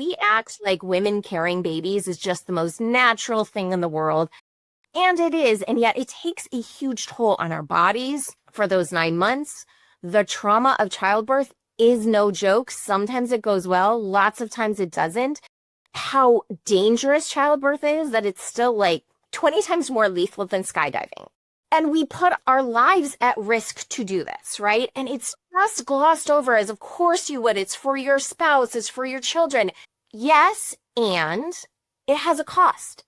we act like women carrying babies is just the most natural thing in the world. And it is. And yet it takes a huge toll on our bodies for those 9 months. The trauma of childbirth is no joke. Sometimes it goes well. Lots of times it doesn't. How dangerous childbirth is, that it's still like 20 times more lethal than skydiving. And we put our lives at risk to do this, right? And it's just glossed over as, of course you would. It's for your spouse. It's for your children. Yes, and it has a cost.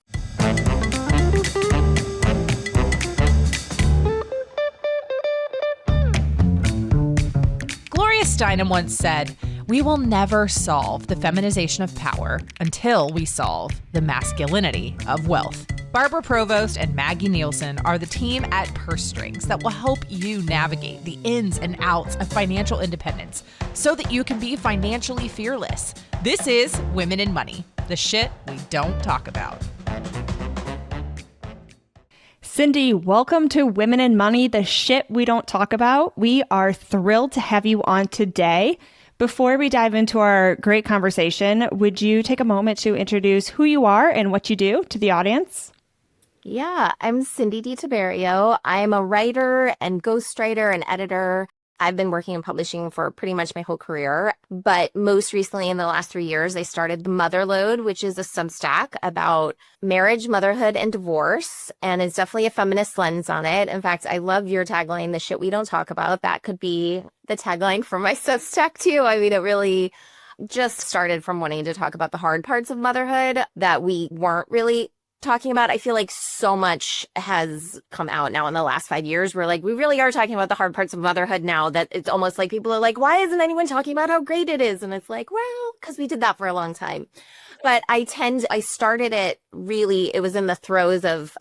Gloria Steinem once said, "We will never solve the feminization of power until we solve the masculinity of wealth." Barbara Provost and Maggie Nielsen are the team at Purse Strings that will help you navigate the ins and outs of financial independence so that you can be financially fearless. This is Women in Money, the shit we don't talk about. Cindy, welcome to Women in Money, the shit we don't talk about. We are thrilled to have you on today. Before we dive into our great conversation, would you take a moment to introduce who you are and what you do to the audience? Yeah, I'm Cindy DiTiberio. I'm a writer and ghostwriter and editor. I've been working in publishing for pretty much my whole career, but most recently in the last 3 years, I started The Mother Lode, which is a Substack about marriage, motherhood, and divorce, and it's definitely a feminist lens on it. In fact, I love your tagline, the shit we don't talk about. That could be the tagline for my Substack too. I mean, it really just started from wanting to talk about the hard parts of motherhood that we weren't really talking about. I feel like so much has come out now in the last 5 years. We're like, we really are talking about the hard parts of motherhood now, that it's almost like people are like, why isn't anyone talking about how great it is? And it's like, well, because we did that for a long time. But I started it really, it was in the throes of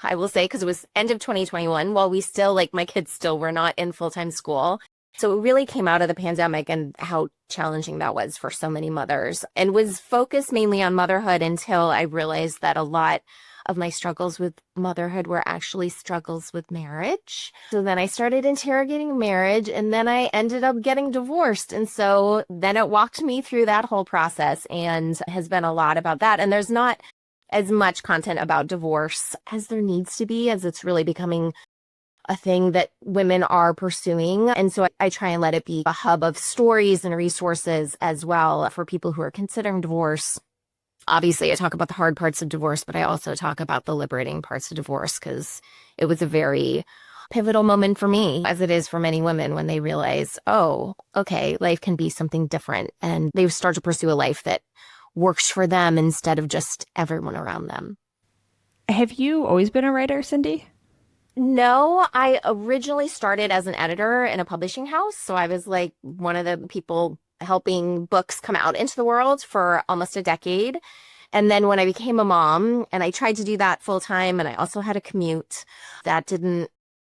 I will say, because it was end of 2021, while we still, like, my kids still were not in full-time school. So it really came out of the pandemic and how challenging that was for so many mothers, and was focused mainly on motherhood until I realized that a lot of my struggles with motherhood were actually struggles with marriage. So then I started interrogating marriage, and then I ended up getting divorced. And so then it walked me through that whole process and has been a lot about that. And there's not as much content about divorce as there needs to be, as it's really becoming a thing that women are pursuing. And so I try and let it be a hub of stories and resources as well for people who are considering divorce. Obviously, I talk about the hard parts of divorce, but I also talk about the liberating parts of divorce, because it was a very pivotal moment for me, as it is for many women, when they realize, oh, okay, life can be something different. And they start to pursue a life that works for them instead of just everyone around them. Have you always been a writer, Cindy? No, I originally started as an editor in a publishing house. So I was like one of the people helping books come out into the world for almost a decade. And then when I became a mom, and I tried to do that full time, and I also had a commute, that didn't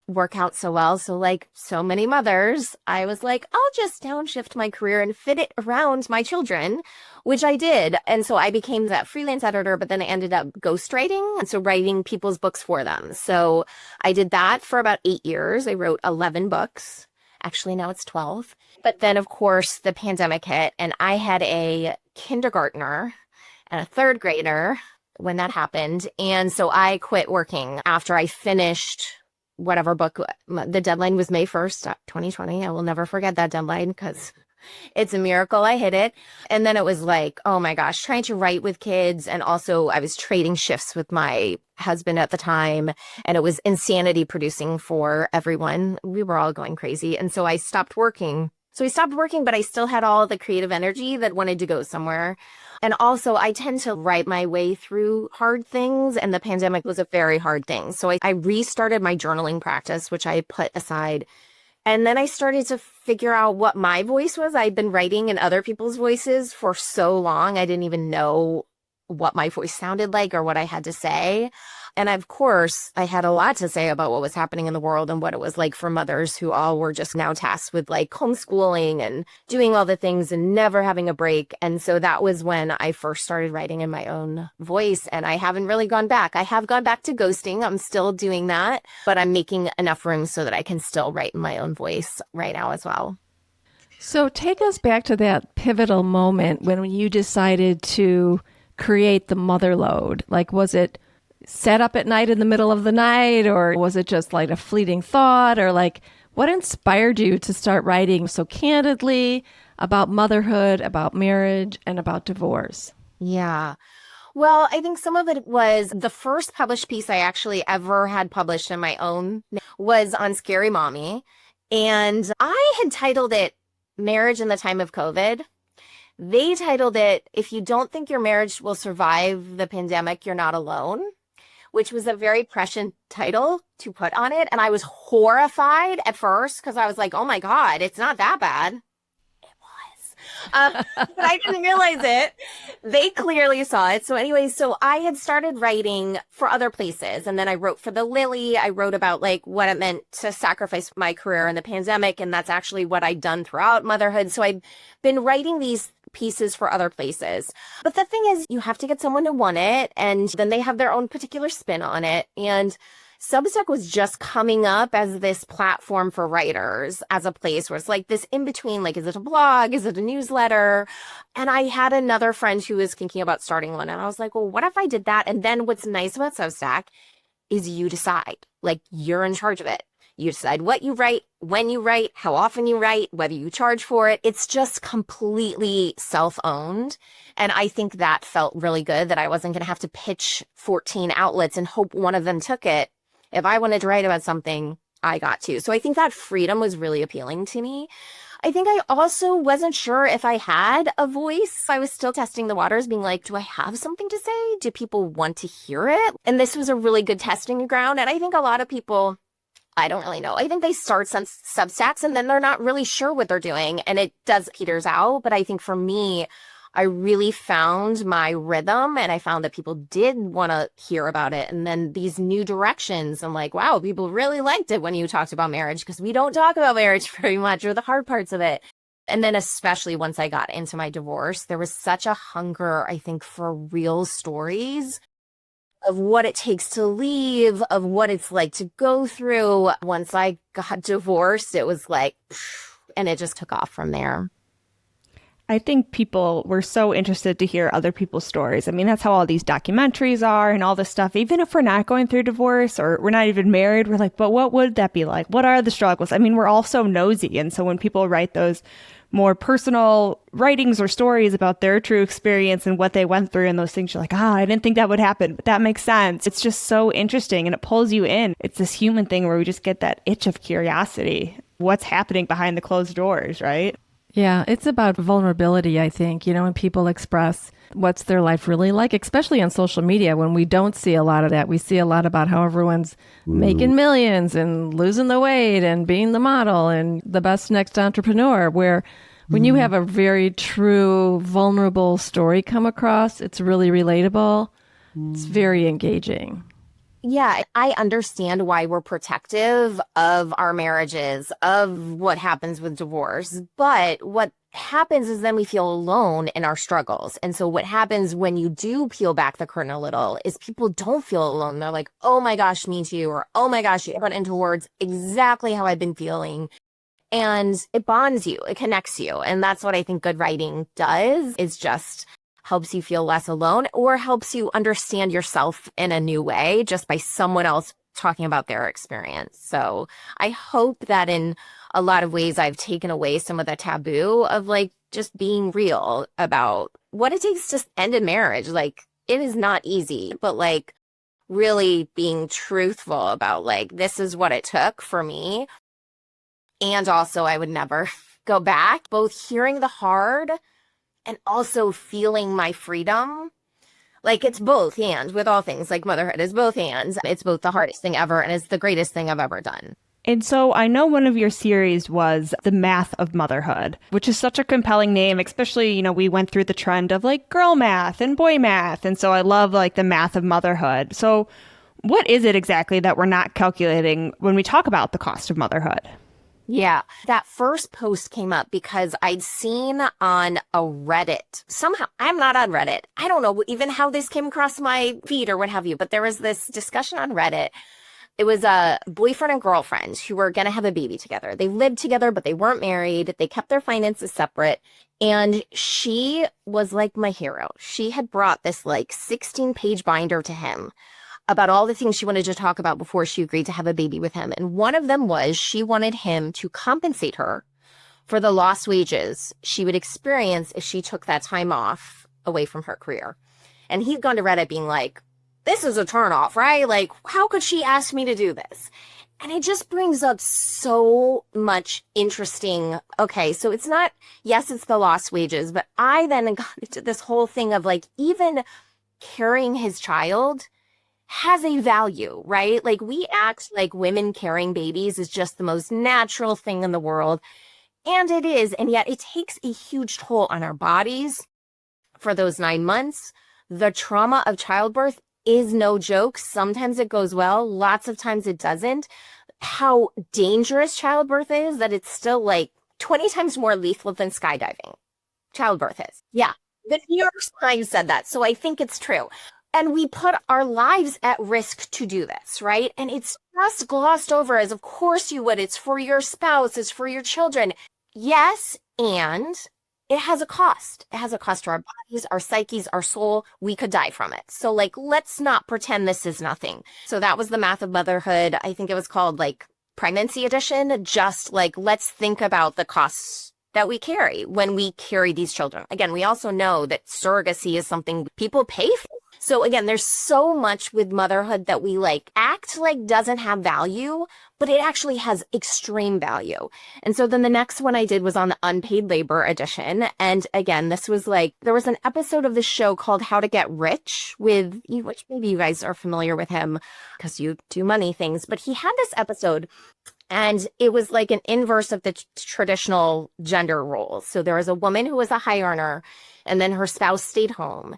work out so well. So like so many mothers, I was like, I'll just downshift my career and fit it around my children, which I did. And so I became that freelance editor, but then I ended up ghostwriting, and so writing people's books for them. So I did that for about 8 years. I wrote 11 books. Actually, now it's 12. But then, of course, the pandemic hit, and I had a kindergartner and a third grader when that happened. And so I quit working after I finished whatever book. The deadline was May 1st, 2020. I will never forget that deadline, because it's a miracle I hit it. And then it was like, oh my gosh, trying to write with kids. And also I was trading shifts with my husband at the time, and it was insanity producing for everyone. We were all going crazy. And so I stopped working. But I still had all the creative energy that wanted to go somewhere. And also, I tend to write my way through hard things, and the pandemic was a very hard thing. So I restarted my journaling practice, which I put aside. And then I started to figure out what my voice was. I'd been writing in other people's voices for so long, I didn't even know what my voice sounded like or what I had to say. And of course, I had a lot to say about what was happening in the world and what it was like for mothers who all were just now tasked with like homeschooling and doing all the things and never having a break. And so that was when I first started writing in my own voice. And I haven't really gone back. I have gone back to ghosting. I'm still doing that, but I'm making enough room so that I can still write in my own voice right now as well. So take us back to that pivotal moment when you decided to create the Mother Lode. Like, was it sat up at night in the middle of the night, or was it just like a fleeting thought, or like what inspired you to start writing so candidly about motherhood, about marriage, and about divorce? Yeah. Well, I think some of it was the first published piece I actually ever had published in my own was on Scary Mommy. And I had titled it Marriage in the Time of COVID. They titled it, If You Don't Think Your Marriage Will Survive the Pandemic, You're Not Alone, which was a very prescient title to put on it. And I was horrified at first because I was like, oh my God, it's not that bad. But I didn't realize it. They clearly saw it. So anyway, so I had started writing for other places. And then I wrote for the Lily. I wrote about like what it meant to sacrifice my career in the pandemic. And that's actually what I'd done throughout motherhood. So I'd been writing these pieces for other places. But the thing is, you have to get someone to want it. And then they have their own particular spin on it. And Substack was just coming up as this platform for writers, as a place where it's like this in between, like, is it a blog? Is it a newsletter? And I had another friend who was thinking about starting one. And I was like, well, what if I did that? And then what's nice about Substack is you decide, like, you're in charge of it. You decide what you write, when you write, how often you write, whether you charge for it. It's just completely self-owned. And I think that felt really good, that I wasn't going to have to pitch 14 outlets and hope one of them took it. If I wanted to write about something, I got to. So I think that freedom was really appealing to me. I think I also wasn't sure if I had a voice. I was still testing the waters, being like, do I have something to say? Do people want to hear it? And this was a really good testing ground. And I think a lot of people, I don't really know. I think they start some Substacks and then they're not really sure what they're doing. And it does peters out. But I think for me, I really found my rhythm and I found that people did want to hear about it. And then these new directions, I'm like, wow, people really liked it when you talked about marriage, because we don't talk about marriage very much, or the hard parts of it. And then especially once I got into my divorce, there was such a hunger, I think, for real stories of what it takes to leave, of what it's like to go through. Once I got divorced, it was like, and it just took off from there. I think people were so interested to hear other people's stories. I mean, that's how all these documentaries are and all this stuff. Even if we're not going through divorce or we're not even married, we're like, but what would that be like? What are the struggles? I mean, we're all so nosy. And so when people write those more personal writings or stories about their true experience and what they went through and those things, you're like, I didn't think that would happen, but that makes sense. It's just so interesting and it pulls you in. It's this human thing where we just get that itch of curiosity. What's happening behind the closed doors, right? Yeah, it's about vulnerability, I think, when people express what's their life really like, especially on social media, when we don't see a lot of that. We see a lot about how everyone's making millions and losing the weight and being the model and the best next entrepreneur, where when you have a very true, vulnerable story come across, it's really relatable. It's very engaging. Yeah, I understand why we're protective of our marriages, of what happens with divorce. But what happens is then we feel alone in our struggles. And so what happens when you do peel back the curtain a little is people don't feel alone. They're like, oh my gosh, me too. Or, oh my gosh, you put into words exactly how I've been feeling. And it bonds you, it connects you. And that's what I think good writing does, is just helps you feel less alone, or helps you understand yourself in a new way just by someone else talking about their experience. So I hope that in a lot of ways I've taken away some of the taboo of like just being real about what it takes to end a marriage. Like, it is not easy, but like really being truthful about like, this is what it took for me. And also I would never go back. Both hearing the hard and also feeling my freedom. Like, it's both hands with all things. Like, motherhood is both hands. It's both the hardest thing ever and it's the greatest thing I've ever done. And so I know one of your series was The Math of Motherhood, which is such a compelling name, especially, we went through the trend of like girl math and boy math. And so I love like the math of motherhood. So what is it exactly that we're not calculating when we talk about the cost of motherhood? Yeah, that first post came up because I'd seen on a Reddit, somehow, I'm not on Reddit. I don't know even how this came across my feed or what have you, but there was this discussion on Reddit It was a boyfriend and girlfriend who were going to have a baby together. They lived together, but they weren't married. They kept their finances separate. And she was like my hero. She had brought this like 16-page binder to him about all the things she wanted to talk about before she agreed to have a baby with him. And one of them was she wanted him to compensate her for the lost wages she would experience if she took that time off away from her career. And he'd gone to Reddit being like, this is a turnoff, right? Like, how could she ask me to do this? And it just brings up so much interesting. Okay, so it's not, yes, it's the lost wages, but I then got into this whole thing of like, even carrying his child has a value, right? Like, we act like women carrying babies is just the most natural thing in the world. And it is. And yet it takes a huge toll on our bodies for those 9 months. The trauma of childbirth is no joke. Sometimes it goes well. Lots of times it doesn't. How dangerous childbirth is, that it's still like 20 times more lethal than skydiving. Childbirth is. Yeah. The New York Times said that. So I think it's true. And we put our lives at risk to do this, right? And it's just glossed over as, of course you would. It's for your spouse. It's for your children. Yes, and it has a cost. It has a cost to our bodies, our psyches, our soul. We could die from it. So like, let's not pretend this is nothing. So that was the Math of Motherhood. I think it was called like Pregnancy Edition. Just like, let's think about the costs that we carry when we carry these children. Again, we also know that surrogacy is something people pay for. So again, there's so much with motherhood that we like act like doesn't have value, but it actually has extreme value. And so then the next one I did was on the unpaid labor edition. And again, this was like, there was an episode of the show called How to Get Rich with, which maybe you guys are familiar with him because you do money things, but he had this episode and it was like an inverse of the traditional gender roles. So there was a woman who was a high earner and then her spouse stayed home.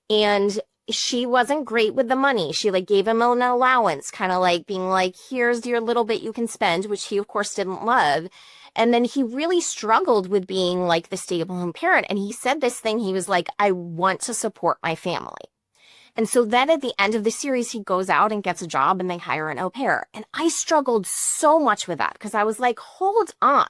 And she wasn't great with the money. She like gave him an allowance, kind of like being like, here's your little bit you can spend, which he of course didn't love. And then he really struggled with being like the stay-at-home parent. And he said this thing, he was like, I want to support my family. And so then at the end of the series, he goes out and gets a job and they hire an au pair. And I struggled so much with that because I was like, hold on.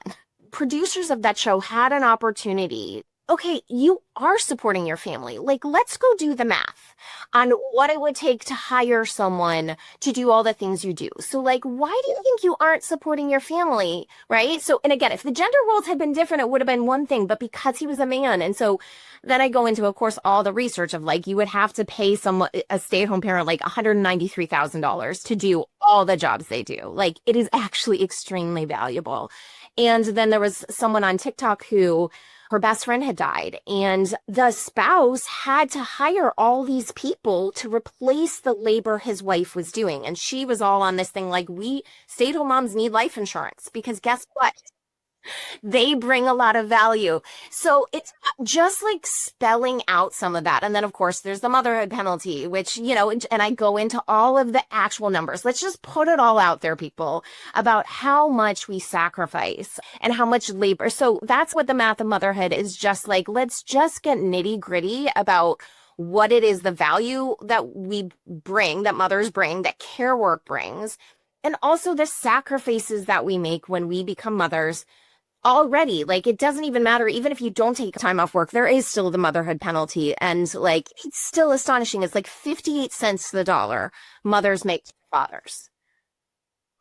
Producers of that show had an opportunity. Okay, you are supporting your family. Like, let's go do the math on what it would take to hire someone to do all the things you do. So like, why do you think you aren't supporting your family, right? So, and again, if the gender roles had been different, it would have been one thing, but because he was a man. And so then I go into, of course, all the research of like, you would have to pay someone, a stay-at-home parent, like $193,000 to do all the jobs they do. Like, it is actually extremely valuable. And then there was someone on TikTok who, her best friend had died and the spouse had to hire all these people to replace the labor his wife was doing. And she was all on this thing like, we stay-at-home moms need life insurance because guess what? They bring a lot of value. So it's just like spelling out some of that. And then, of course, there's the motherhood penalty, which, you know, and I go into all of the actual numbers. Let's just put it all out there, people, about how much we sacrifice and how much labor. So that's what the Math of Motherhood is just like. Let's just get nitty gritty about what it is, the value that we bring, that mothers bring, that care work brings, and also the sacrifices that we make when we become mothers. Already, like, it doesn't even matter. Even if you don't take time off work, there is still the motherhood penalty. And like, it's still astonishing. It's like 58 cents to the dollar mothers make to fathers.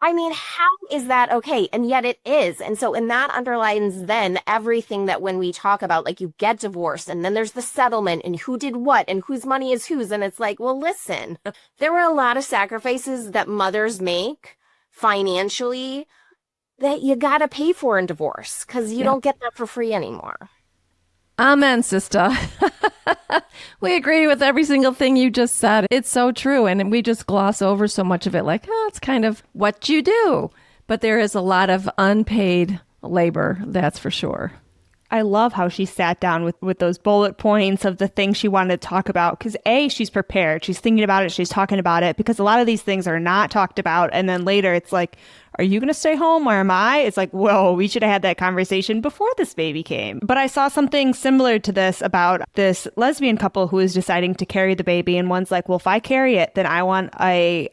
I mean, how is that okay? And yet it is. And so, and that underlines then everything that when we talk about, like, you get divorced and then there's the settlement and who did what and whose money is whose. And it's like, well, listen, there were a lot of sacrifices that mothers make financially that you got to pay for in divorce because you don't get that for free anymore. Amen, sister. We agree with every single thing you just said. It's so true. And we just gloss over so much of it like, oh, it's kind of what you do. But there is a lot of unpaid labor, that's for sure. I love how she sat down with those bullet points of the things she wanted to talk about. Because A, she's prepared. She's thinking about it. She's talking about it. Because a lot of these things are not talked about. And then later it's like, are you going to stay home or am I? It's like, whoa, we should have had that conversation before this baby came. But I saw something similar to this about this lesbian couple who is deciding to carry the baby. And one's like, well, if I carry it, then I want a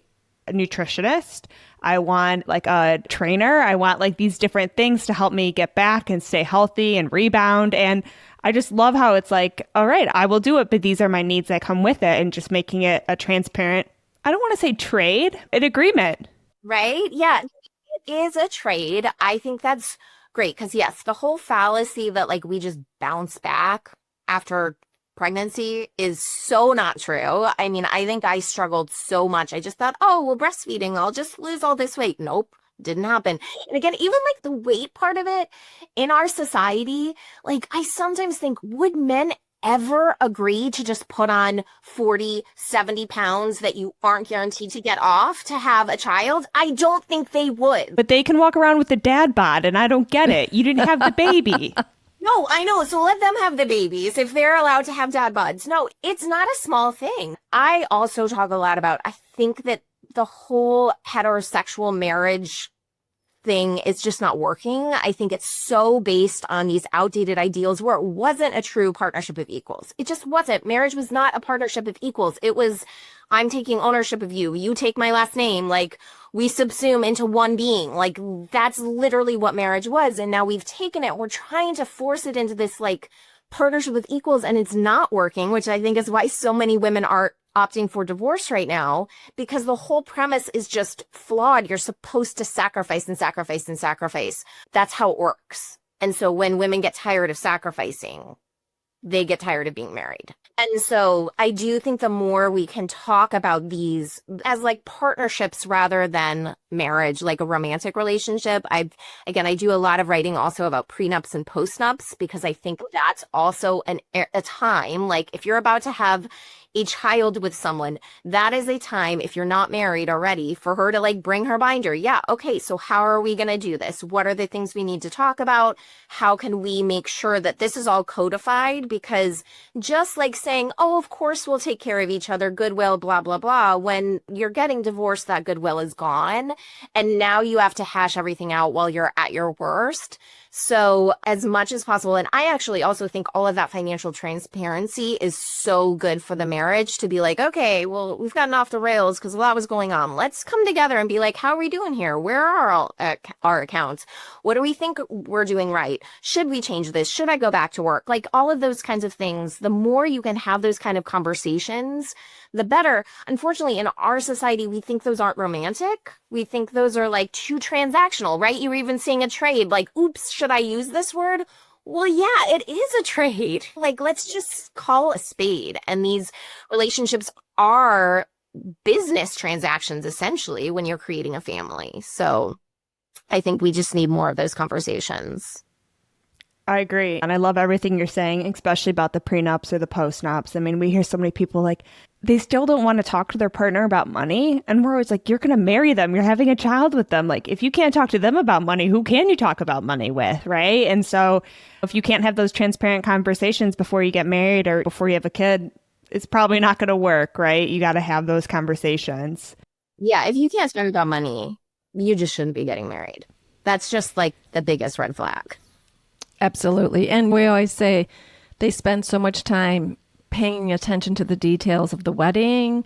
nutritionist. I want like a trainer. I want like these different things to help me get back and stay healthy and rebound. And I just love how it's like, all right, I will do it, but these are my needs that come with it, and just making it a transparent, I don't want to say trade, an agreement. Right? Yeah, it is a trade. I think that's great because, yes, the whole fallacy that like we just bounce back after pregnancy is so not true. I mean, I think I struggled so much. I just thought, oh, well, breastfeeding, I'll just lose all this weight. Nope. Didn't happen. And again, even like the weight part of it in our society, like I sometimes think, would men ever agree to just put on 40, 70 pounds that you aren't guaranteed to get off to have a child? I don't think they would. But they can walk around with the dad bod, and I don't get it. You didn't have the baby. No, I know. So let them have the babies if they're allowed to have dad bods. No, it's not a small thing. I also talk a lot about, I think that the whole heterosexual marriage thing is just not working. I think it's so based on these outdated ideals where it wasn't a true partnership of equals. It just wasn't. Marriage was not a partnership of equals. It was, I'm taking ownership of you. You take my last name. Like, we subsume into one being. Like, that's literally what marriage was. And now we've taken it. We're trying to force it into this like partnership with equals, and it's not working, which I think is why so many women are opting for divorce right now, because the whole premise is just flawed. You're supposed to sacrifice and sacrifice and sacrifice. That's how it works. And so when women get tired of sacrificing, they get tired of being married. And so I do think the more we can talk about these as like partnerships rather than marriage, like a romantic relationship. I do a lot of writing also about prenups and postnups, because I think that's also a time, like if you're about to have a child with someone, that is a time, if you're not married already, for her to like bring her binder. Yeah, okay, so how are we going to do this? What are the things we need to talk about? How can we make sure that this is all codified? Because just like saying, oh, of course we'll take care of each other, goodwill, blah, blah, blah, when you're getting divorced, that goodwill is gone. And now you have to hash everything out while you're at your worst. So as much as possible, and I actually also think all of that financial transparency is so good for the marriage, to be like, okay, well, we've gotten off the rails because a lot was going on. Let's come together and be like, how are we doing here? Where are all our accounts? What do we think we're doing right? Should we change this? Should I go back to work? Like all of those kinds of things. The more you can have those kind of conversations, the better. Unfortunately, in our society, we think those aren't romantic. We think those are like too transactional, right? You're even seeing a trade like, oops, should I use this word? Well, yeah, it is a trade. Like, let's just call a spade. And these relationships are business transactions, essentially, when you're creating a family. So I think we just need more of those conversations. I agree. And I love everything you're saying, especially about the prenups or the postnups. I mean, we hear so many people like, they still don't want to talk to their partner about money. And we're always like, you're going to marry them. You're having a child with them. Like, if you can't talk to them about money, who can you talk about money with? Right. And so if you can't have those transparent conversations before you get married or before you have a kid, it's probably not going to work. Right. You got to have those conversations. Yeah. If you can't spend about money, you just shouldn't be getting married. That's just like the biggest red flag. Absolutely. And we always say they spend so much time paying attention to the details of the wedding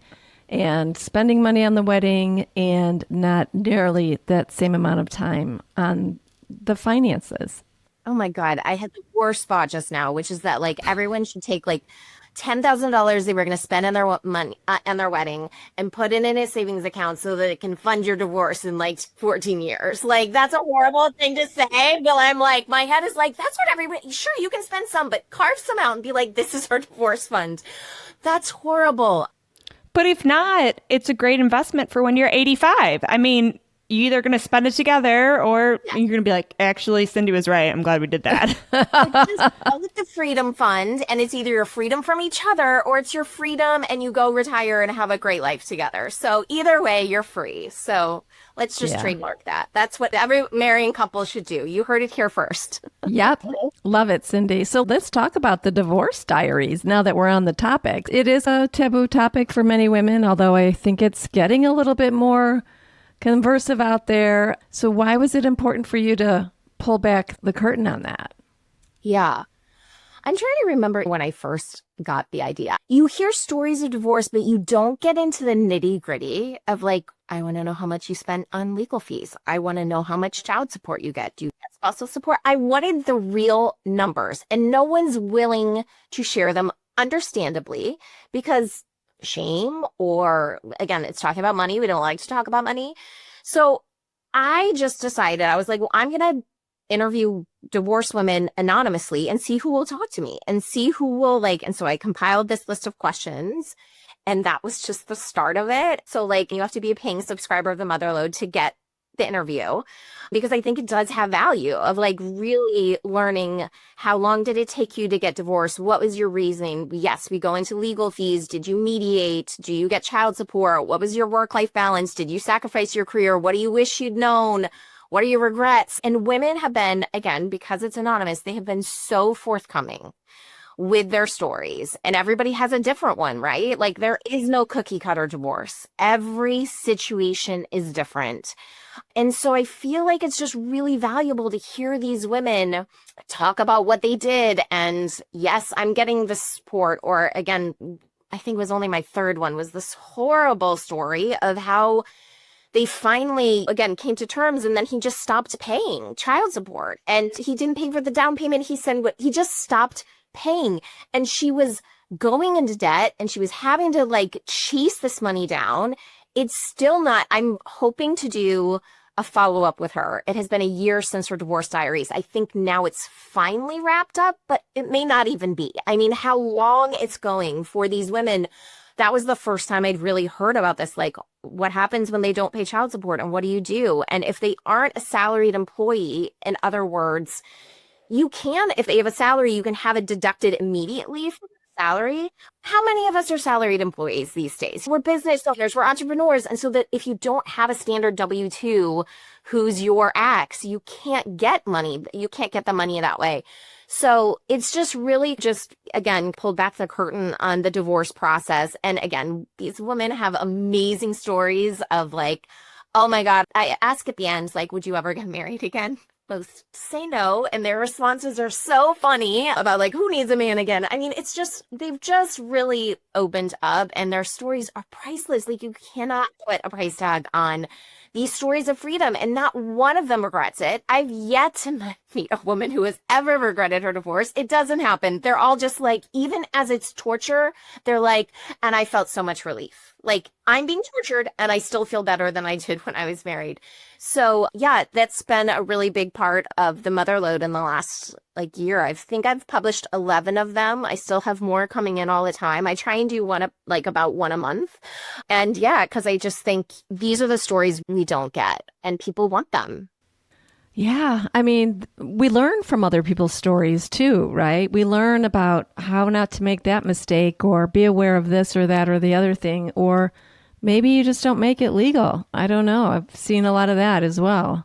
and spending money on the wedding, and not nearly that same amount of time on the finances. Oh my God. I had the worst thought just now, which is that like everyone should take like $10,000 they were going to spend on their money on their wedding and put it in a savings account so that it can fund your divorce in like 14 years. Like, that's a horrible thing to say, but I'm like, my head is like, that's what everybody, sure, you can spend some, but carve some out and be like, this is our divorce fund. That's horrible. But if not, it's a great investment for when you're 85. I mean, you're either going to spend it together or you're going to be like, actually, Cindy was right. I'm glad we did that. Just call it the freedom fund, and it's either your freedom from each other or it's your freedom and you go retire and have a great life together. So either way, you're free. So let's just trademark that. That's what every marrying couple should do. You heard it here first. Yep. Love it, Cindy. So let's talk about the divorce diaries now that we're on the topic. It is a taboo topic for many women, although I think it's getting a little bit more conversive out there. So why was it important for you to pull back the curtain on that? Yeah. I'm trying to remember when I first got the idea. You hear stories of divorce, but you don't get into the nitty gritty of like, I want to know how much you spent on legal fees. I want to know how much child support you get. Do you get spousal support? I wanted the real numbers, and no one's willing to share them, understandably, because shame, or again, it's talking about money. We don't like to talk about money. So I just decided, I was like, well, I'm going to interview divorced women anonymously and see who will talk to me and see who will like. And so I compiled this list of questions, and that was just the start of it. So like, you have to be a paying subscriber of the Mother Lode to get the interview, because I think it does have value of like really learning how long did it take you to get divorced? What was your reasoning? Yes, we go into legal fees. Did you mediate? Do you get child support? What was your work-life balance? Did you sacrifice your career? What do you wish you'd known? What are your regrets? And women have been, again, because it's anonymous, they have been so forthcoming with their stories, and everybody has a different one, right? Like there is no cookie cutter divorce. Every situation is different. And so I feel like it's just really valuable to hear these women talk about what they did. And yes, I'm getting the support. Or again, I think it was only my third one, was this horrible story of how they finally, again, came to terms, and then he just stopped paying child support. And he didn't pay for the down payment. He said he just stopped paying. And she was going into debt, and she was having to like chase this money down. It's still not, I'm hoping to do a follow-up with her. It has been a year since her divorce diaries. I think now it's finally wrapped up, but it may not even be. I mean, how long it's going for these women. That was the first time I'd really heard about this. Like, what happens when they don't pay child support, and what do you do? And if they aren't a salaried employee, in other words, you can, if they have a salary, you can have it deducted immediately from the salary. How many of us are salaried employees these days? We're business owners, we're entrepreneurs. And so that if you don't have a standard W-2, who's your ex, you can't get money. You can't get the money that way. So it's just really just, again, pulled back the curtain on the divorce process. And again, these women have amazing stories of like, oh my God, I ask at the end, like, would you ever get married again? Most say no, and their responses are so funny about like, who needs a man again? I mean, it's just, they've just really opened up, and their stories are priceless. Like, you cannot put a price tag on these stories of freedom, and not one of them regrets it. I've yet to meet a woman who has ever regretted her divorce. It doesn't happen. They're all just like, even as it's torture, they're like, and I felt so much relief. Like, I'm being tortured and I still feel better than I did when I was married. So yeah, that's been a really big part of the Mother Lode in the last like year. I think I've published 11 of them. I still have more coming in all the time. I try and do about one a month. And yeah, because I just think these are the stories we don't get, and people want them. Yeah. I mean, we learn from other people's stories too, right? We learn about how not to make that mistake, or be aware of this or that or the other thing, or maybe you just don't make it legal. I don't know. I've seen a lot of that as well.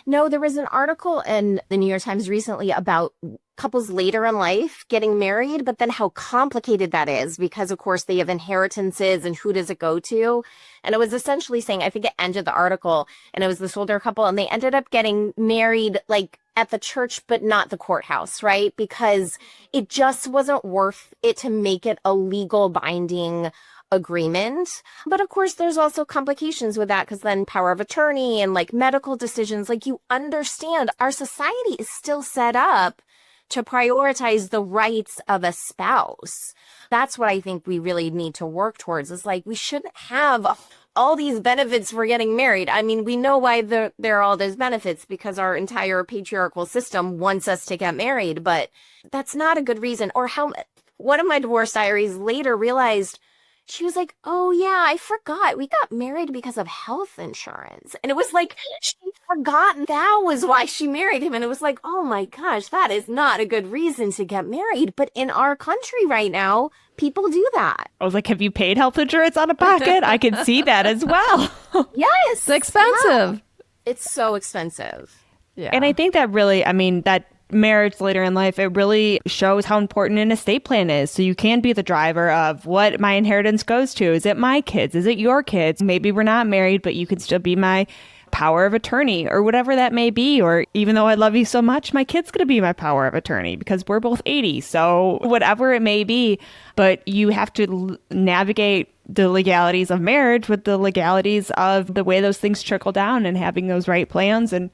No, there was an article in the New York Times recently about couples later in life getting married, but then how complicated that is, because of course they have inheritances, and who does it go to? And it was essentially saying, I think it ended the article, and it was this older couple, and they ended up getting married like at the church, but not the courthouse, right? Because it just wasn't worth it to make it a legal binding agreement. But of course, there's also complications with that, because then power of attorney and like medical decisions, like, you understand our society is still set up to prioritize the rights of a spouse. That's what I think we really need to work towards, is like, we shouldn't have all these benefits for getting married. I mean, we know why there are all those benefits, because our entire patriarchal system wants us to get married, but that's not a good reason. Or how one of my divorce diaries later realized, she was like, oh yeah, I forgot. We got married because of health insurance. And it was like, she'd forgotten that was why she married him. And it was like, oh my gosh, that is not a good reason to get married. But in our country right now, people do that. I was like, have you paid health insurance out of pocket? I can see that as well. Yes. It's expensive. Yeah. It's so expensive. Yeah. And I think that really, I mean, that marriage later in life, it really shows how important an estate plan is. So you can be the driver of what my inheritance goes to. Is it my kids? Is it your kids? Maybe we're not married, but you can still be my power of attorney or whatever that may be. Or even though I love you so much, my kid's going to be my power of attorney because we're both 80. So whatever it may be, but you have to navigate the legalities of marriage with the legalities of the way those things trickle down and having those right plans and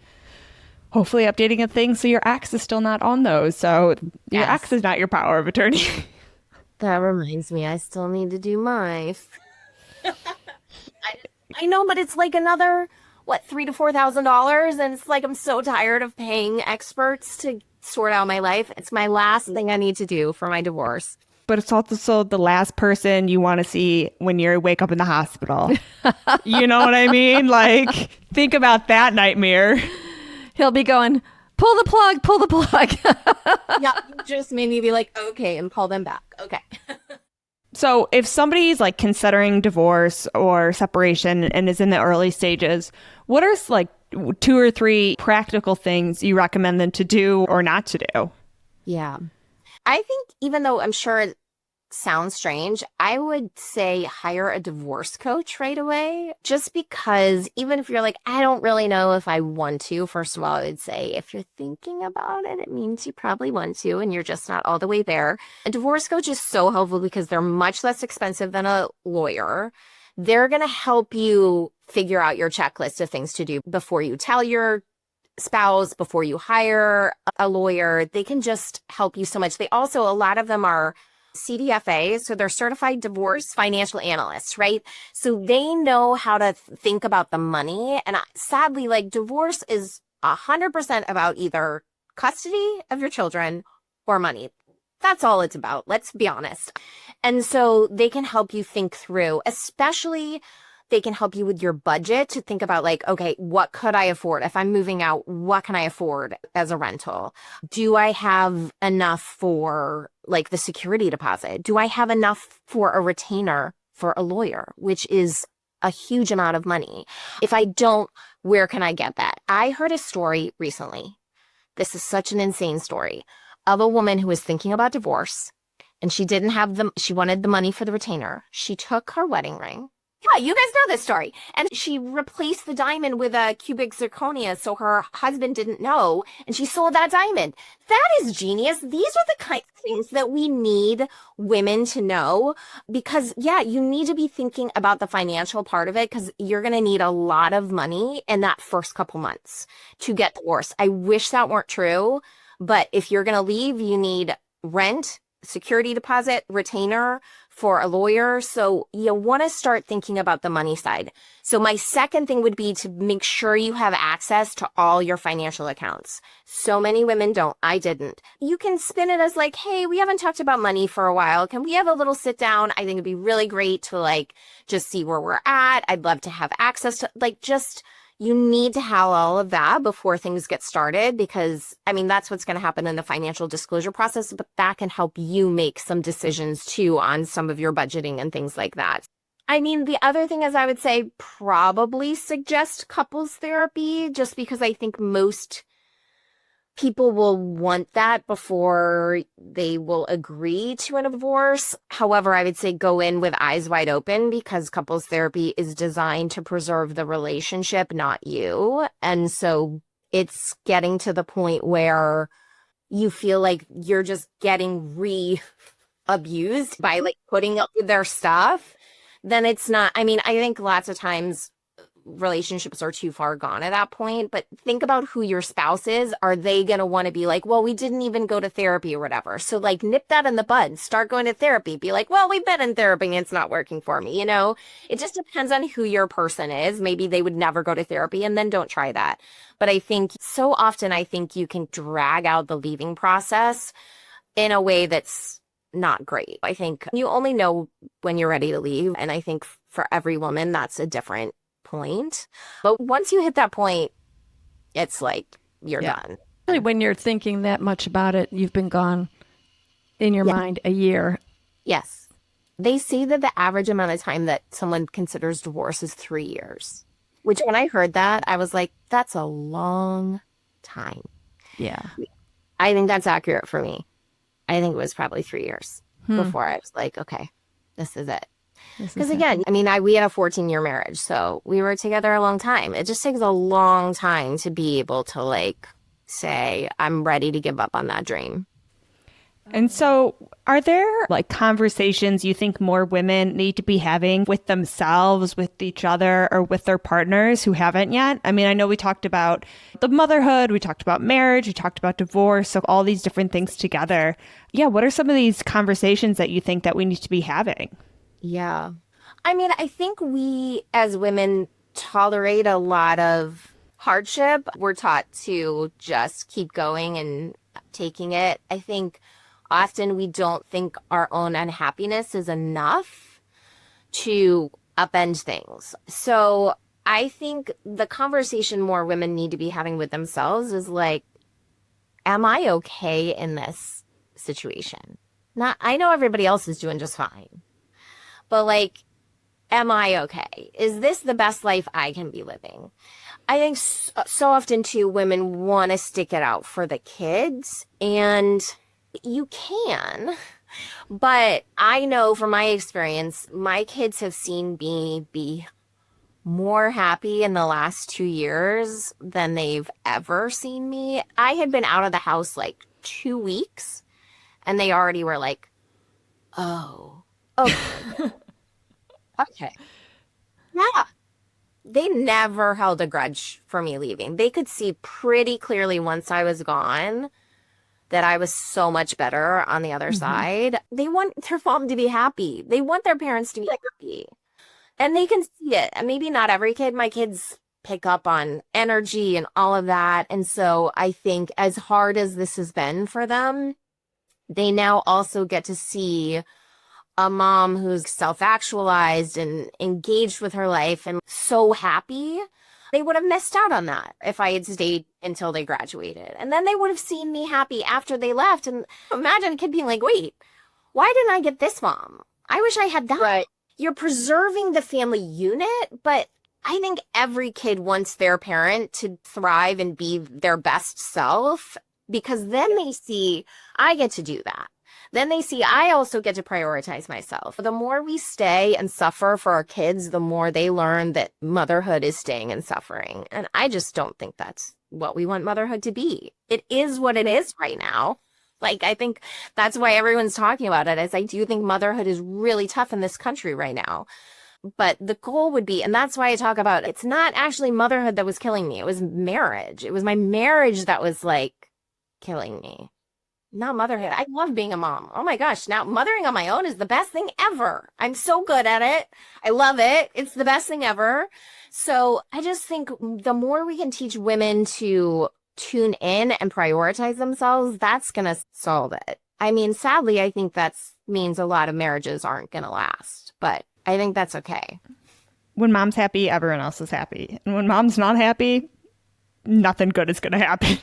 hopefully updating a thing so your ex is still not on those. So your ex is not your power of attorney. That reminds me, I still need to do my. I know, but it's like another, what, $3,000 to $4,000, and it's like I'm so tired of paying experts to sort out my life. It's my last thing I need to do for my divorce. But it's also the last person you want to see when you wake up in the hospital. You know what I mean? Like, think about that nightmare. He'll be going, pull the plug, pull the plug. Yeah, you just made me be like, okay, and call them back. Okay. So if somebody's like considering divorce or separation and is in the early stages, what are like 2 or 3 practical things you recommend them to do or not to do? Yeah. I think even though I'm sure it sounds strange, I would say hire a divorce coach right away, just because even if you're like, I don't really know if I want to, first of all, I would say if you're thinking about it, it means you probably want to and you're just not all the way there. A divorce coach is so helpful because they're much less expensive than a lawyer. They're going to help you figure out your checklist of things to do before you tell your spouse, before you hire a lawyer. They can just help you so much. They also, a lot of them are CDFA, so they're certified divorce financial analysts, right? So they know how to think about the money. And sadly, like divorce is 100% about either custody of your children or money. That's all it's about. Let's be honest. And so they can help you think through, especially they can help you with your budget to think about like, okay, what could I afford? If I'm moving out, what can I afford as a rental? Do I have enough for like the security deposit? Do I have enough for a retainer for a lawyer, which is a huge amount of money? If I don't, where can I get that? I heard a story recently. This is such an insane story of a woman who was thinking about divorce and she didn't have she wanted the money for the retainer. She took her wedding ring. Yeah, you guys know this story. And she replaced the diamond with a cubic zirconia so her husband didn't know, and she sold that diamond. That is genius. These are the kind of things that we need women to know because, yeah, you need to be thinking about the financial part of it because you're going to need a lot of money in that first couple months to get divorced. I wish that weren't true, but if you're going to leave, you need rent, security deposit, retainer for a lawyer. So you want to start thinking about the money side. So my second thing would be to make sure you have access to all your financial accounts. So many women don't. I didn't. You can spin it as like, hey, we haven't talked about money for a while. Can we have a little sit down? I think it'd be really great to like just see where we're at. I'd love to have access to like just you need to have all of that before things get started because, I mean, that's what's going to happen in the financial disclosure process, but that can help you make some decisions too on some of your budgeting and things like that. I mean, the other thing is I would say probably suggest couples therapy just because I think most people will want that before they will agree to a divorce. However, I would say go in with eyes wide open because couples therapy is designed to preserve the relationship, not you. And so it's getting to the point where you feel like you're just getting abused by like putting up with their stuff. Then it's not, I mean, I think lots of times relationships are too far gone at that point, but think about who your spouse is. Are they going to want to be like, well, we didn't even go to therapy or whatever. So like nip that in the bud, start going to therapy, be like, well, we've been in therapy and it's not working for me. You know, it just depends on who your person is. Maybe they would never go to therapy and then don't try that. But I think so often, I think you can drag out the leaving process in a way that's not great. I think you only know when you're ready to leave. And I think for every woman, that's a different point. But once you hit that point, it's like you're done. Really, when you're thinking that much about it, you've been gone in your mind a year. Yes. They say that the average amount of time that someone considers divorce is 3 years, which when I heard that, I was like, that's a long time. Yeah. I think that's accurate for me. I think it was probably 3 years before I was like, okay, this is it. Because again, I mean, we had a 14-year marriage, so we were together a long time. It just takes a long time to be able to like say, I'm ready to give up on that dream. And so are there like conversations you think more women need to be having with themselves, with each other, or with their partners who haven't yet? I mean, I know we talked about the motherhood, we talked about marriage, we talked about divorce, so all these different things together. Yeah, what are some of these conversations that you think that we need to be having? Yeah. I mean, I think we as women tolerate a lot of hardship. We're taught to just keep going and taking it. I think often we don't think our own unhappiness is enough to upend things. So I think the conversation more women need to be having with themselves is like, am I okay in this situation? I know everybody else is doing just fine, but like, am I okay? Is this the best life I can be living? I think so often too, women want to stick it out for the kids, and you can, but I know from my experience, my kids have seen me be more happy in the last 2 years than they've ever seen me. I had been out of the house like 2 weeks and they already were like, oh, okay. Okay. Yeah. They never held a grudge for me leaving. They could see pretty clearly once I was gone that I was so much better on the other side. They want their mom to be happy. They want their parents to be happy. And they can see it. And maybe not every kid. My kids pick up on energy and all of that. And so I think as hard as this has been for them, they now also get to see a mom who's self-actualized and engaged with her life and so happy. They would have missed out on that if I had stayed until they graduated. And then they would have seen me happy after they left. And imagine a kid being like, wait, why didn't I get this mom? I wish I had that. Right. You're preserving the family unit, but I think every kid wants their parent to thrive and be their best self, because then they see I get to do that. Then they see I also get to prioritize myself. The more we stay and suffer for our kids, the more they learn that motherhood is staying and suffering. And I just don't think that's what we want motherhood to be. It is what it is right now. Like, I think that's why everyone's talking about it, is I do think motherhood is really tough in this country right now. But the goal would be, and that's why I talk about, it's not actually motherhood that was killing me. It was marriage. It was my marriage that was like killing me. Not motherhood. I love being a mom. Oh my gosh. Now mothering on my own is the best thing ever. I'm so good at it. I love it. It's the best thing ever. So I just think the more we can teach women to tune in and prioritize themselves, that's going to solve it. I mean, sadly, I think that means a lot of marriages aren't going to last, but I think that's okay. When mom's happy, everyone else is happy. And when mom's not happy, nothing good is going to happen.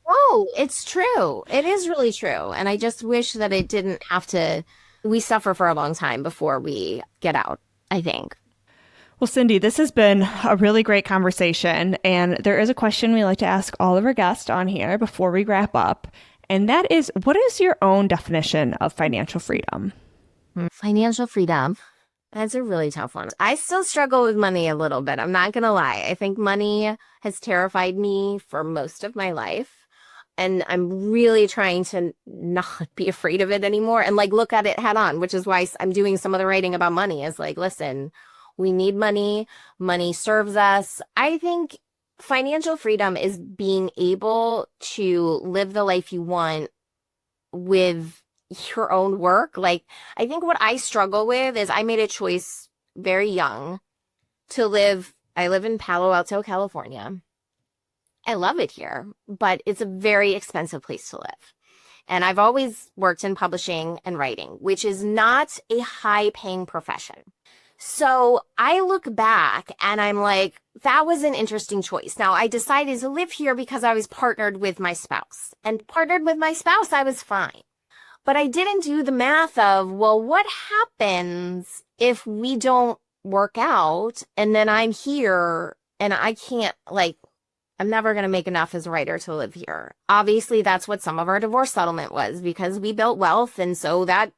Oh, it's true. It is really true. And I just wish that it didn't have to, we suffer for a long time before we get out, I think. Well, Cindy, this has been a really great conversation. And there is a question we like to ask all of our guests on here before we wrap up. And that is, what is your own definition of financial freedom? Financial freedom. That's a really tough one. I still struggle with money a little bit. I'm not going to lie. I think money has terrified me for most of my life. And I'm really trying to not be afraid of it anymore and like look at it head on, which is why I'm doing some of the writing about money. Is like, listen, we need money. Money serves us. I think financial freedom is being able to live the life you want with your own work. Like, I think what I struggle with is I made a choice very young to live. I live in Palo Alto, California. I love it here, but it's a very expensive place to live. And I've always worked in publishing and writing, which is not a high-paying profession. So I look back and I'm like, that was an interesting choice. Now, I decided to live here because I was partnered with my spouse. And partnered with my spouse, I was fine. But I didn't do the math of, well, what happens if we don't work out and then I'm here and I can't, like, I'm never going to make enough as a writer to live here. Obviously, that's what some of our divorce settlement was, because we built wealth. And so that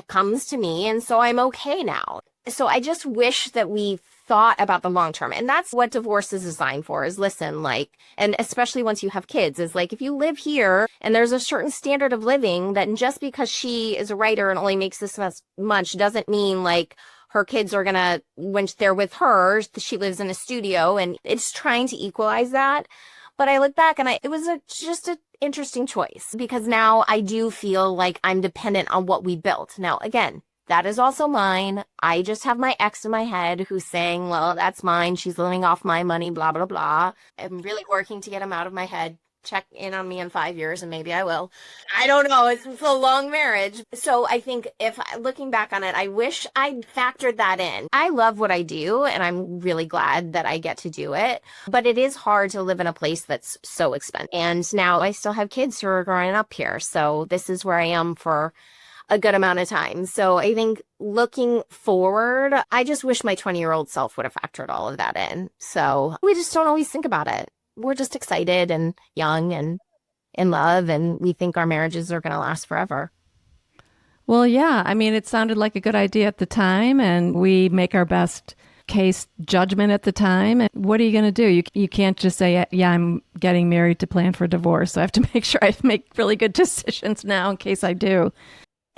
comes to me. And so I'm okay now. So I just wish that we thought about the long term. And that's what divorce is designed for, is listen, like, and especially once you have kids, is like, if you live here and there's a certain standard of living, that just because she is a writer and only makes this much doesn't mean like her kids are gonna, when they're with her, she lives in a studio, and it's trying to equalize that. But I look back and it was just an interesting choice, because now I do feel like I'm dependent on what we built. Now, again, that is also mine. I just have my ex in my head who's saying, well, that's mine. She's living off my money, blah, blah, blah. I'm really working to get him out of my head. Check in on me in 5 years and maybe I will. I don't know. It's a long marriage. So I think looking back on it, I wish I'd factored that in. I love what I do and I'm really glad that I get to do it. But it is hard to live in a place that's so expensive. And now I still have kids who are growing up here. So this is where I am for a good amount of time. So I think looking forward, I just wish my 20-year-old self would have factored all of that in. So we just don't always think about it. We're just excited and young and in love, and we think our marriages are going to last forever. Well, yeah. I mean, it sounded like a good idea at the time, and we make our best case judgment at the time. And what are you going to do? You can't just say, yeah, I'm getting married to plan for divorce. So I have to make sure I make really good decisions now in case I do.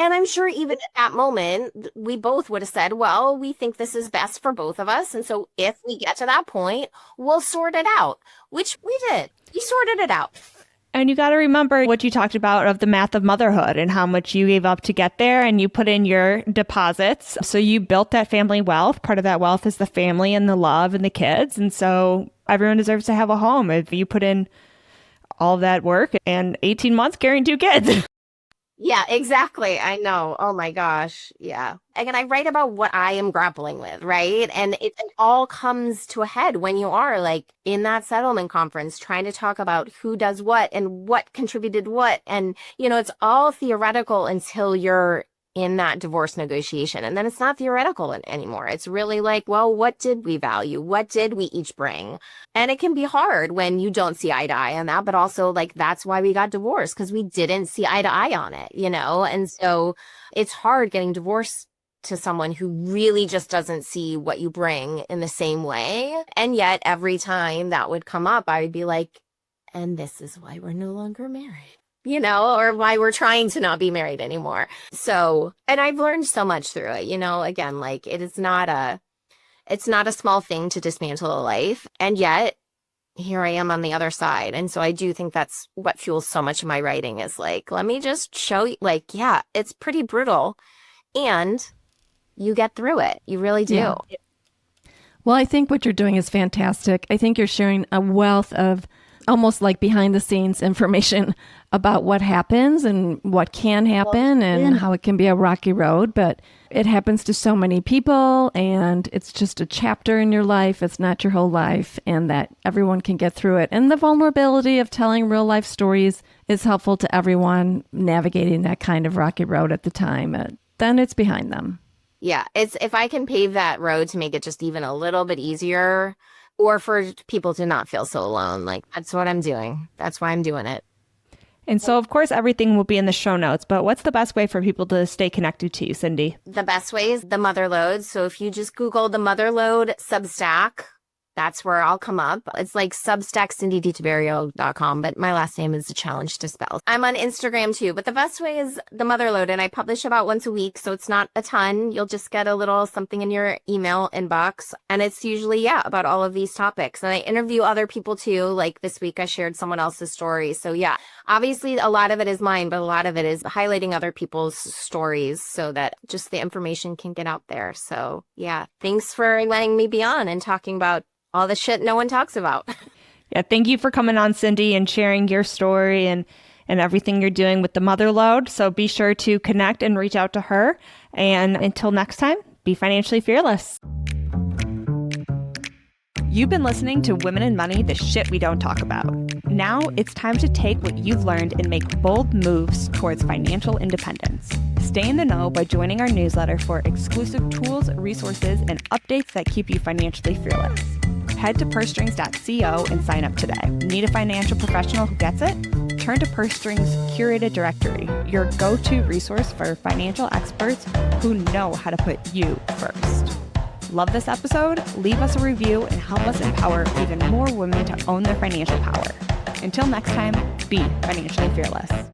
And I'm sure even at that moment, we both would have said, well, we think this is best for both of us. And so if we get to that point, we'll sort it out, which we did. We sorted it out. And you got to remember what you talked about of the math of motherhood and how much you gave up to get there, and you put in your deposits. So you built that family wealth. Part of that wealth is the family and the love and the kids. And so everyone deserves to have a home if you put in all of that work, and 18 months carrying 2 kids. Yeah, exactly. I know. Oh my gosh. Yeah. Again, I write about what I am grappling with, right? And it all comes to a head when you are like in that settlement conference trying to talk about who does what and what contributed what. And, it's all theoretical until you're in that divorce negotiation. And then it's not theoretical anymore. It's really like, well, what did we value? What did we each bring? And it can be hard when you don't see eye to eye on that, but also like, that's why we got divorced, because we didn't see eye to eye on it, And so it's hard getting divorced to someone who really just doesn't see what you bring in the same way. And yet every time that would come up, I would be like, and this is why we're no longer married. Or why we're trying to not be married anymore. So, and I've learned so much through it, again, like it's not a small thing to dismantle a life. And yet here I am on the other side. And so I do think that's what fuels so much of my writing is like, let me just show you, like, yeah, it's pretty brutal and you get through it. You really do. Yeah. Well, I think what you're doing is fantastic. I think you're sharing a wealth of almost like behind the scenes information about what happens and what can happen and how it can be a rocky road, but it happens to so many people and it's just a chapter in your life. It's not your whole life, and that everyone can get through it. And the vulnerability of telling real life stories is helpful to everyone navigating that kind of rocky road at the time. Then it's behind them. Yeah. It's if I can pave that road to make it just even a little bit easier, or for people to not feel so alone. Like, that's what I'm doing. That's why I'm doing it. And so, of course, everything will be in the show notes. But what's the best way for people to stay connected to you, Cindy? The best way is The Mother Lode. So if you just Google The Mother Lode Substack, that's where I'll come up. It's like Substack CindyDiTiberio.com, but my last name is a challenge to spell. I'm on Instagram too, but the best way is The Mother Lode, and I publish about once a week, so it's not a ton. You'll just get a little something in your email inbox, and it's usually, about all of these topics. And I interview other people too, like this week I shared someone else's story. So obviously a lot of it is mine, but a lot of it is highlighting other people's stories so that just the information can get out there. So thanks for letting me be on and talking about all the shit no one talks about. Yeah, thank you for coming on, Cindy, and sharing your story and everything you're doing with The Mother Lode. So be sure to connect and reach out to her. And until next time, be financially fearless. You've been listening to Women in Money, the shit we don't talk about. Now it's time to take what you've learned and make bold moves towards financial independence. Stay in the know by joining our newsletter for exclusive tools, resources, and updates that keep you financially fearless. Head to pursestrings.co and sign up today. Need a financial professional who gets it? Turn to Purse Strings Curated Directory, your go-to resource for financial experts who know how to put you first. Love this episode? Leave us a review and help us empower even more women to own their financial power. Until next time, be financially fearless.